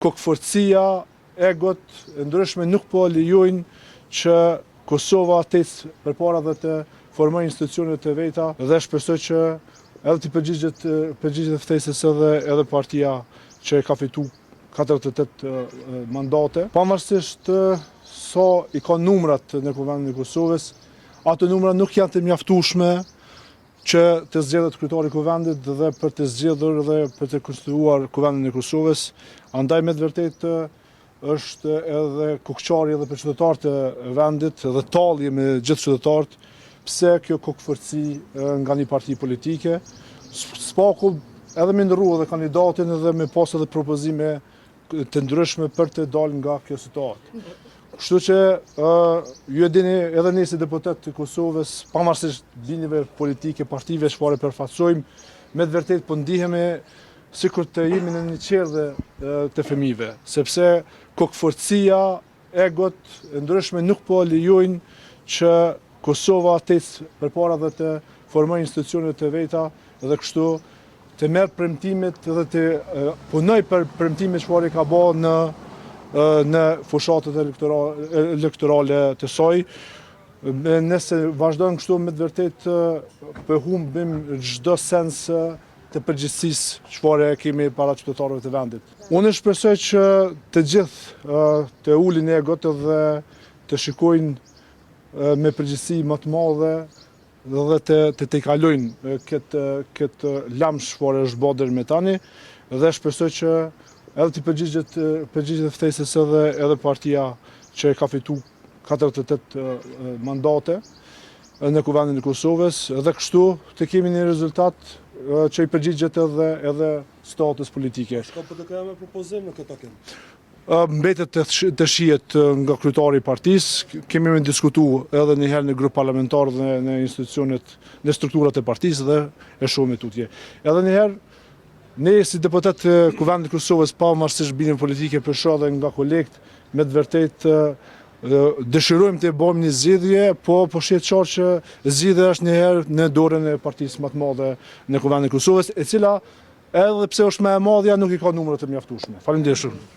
kokëforcia, egot, e ndryshme nuk po lejojnë që Kosova të ecë përpara dhe të formojë institucionet e veta dhe shpresoj që edhe të përgjigjet ftesës edhe partia që ka fitu 48 mandate. Pavarësisht sa i ka numrat në Kuvendin e Kosovës, ato numra nuk janë të mjaftueshme që të zgjedhet kryetari i Kuvendit dhe për të zgjedhur dhe për të konstituuar Kuvendin e Kosovës. Andaj me të vërtetë është edhe kokçari edhe për qytetarët e vendit dhe tallje me gjithë qytetarët, pse kjo kokëforci nga një parti politike. Spaku edhe me ndërru edhe kandidatin edhe me pas edhe propozime të ndryshme për të dalë nga kjo situatë. Kështu që ju e dini edhe ne si deputet të Kosovës, pavarësisht linjave politike, partive çfarë përfaqësojmë, me të vërtetë po ndihemi sikur të jemi në një qerdhe të fëmijëve, sepse kokëforcia, egot, e ndryshme nuk po lejojnë që Kosova të ecë përpara dhe të formojë institucionet e veta dhe kështu të merr premtimet dhe të punoj për premtimet çfarë ka bërë në fushatet elektorale të saj. Nëse vazhdojnë kështu me të vërtetë po humbim çdo sens të përgjegjësisë çfarë kemi para qytetarëve të vendit. Unë shpresoj që të gjithë të ulin egot dhe të shikojnë me përgjegjësi më të madhe dhe të kalojnë këtë lamsh çfarë është bërë deri më tani dhe shpresoj që edhe të përgjigjet ftesës edhe partia që ka fitu 48 mandate në Kuvendin e Kosovës dhe kështu të kemi një rezultat që i përgjigjet edhe statës politike. Shka për të ka me propozim në këtë takim? Mbetet të shihet nga kryetari i partisë, kemi me diskutu edhe një herë në grup parlamentar dhe në institucionet, në strukturat e partisë dhe e shumë tutje. Edhe një herë, ne si deputet të Kuvendit të Kosovës, pavarësisht bindjeve politike për shoh dhe nga kolegët, me të vërtetë dëshirojmë të bëjmë një zgjidhje, po shihet qartë që zgjidhja është një herë në dorën e partisë më të madhe në Kuvendin e Kosovës, e cila edhe pse është më e madhja nuk i ka numra të mjaftueshme. Faleminderit shumë.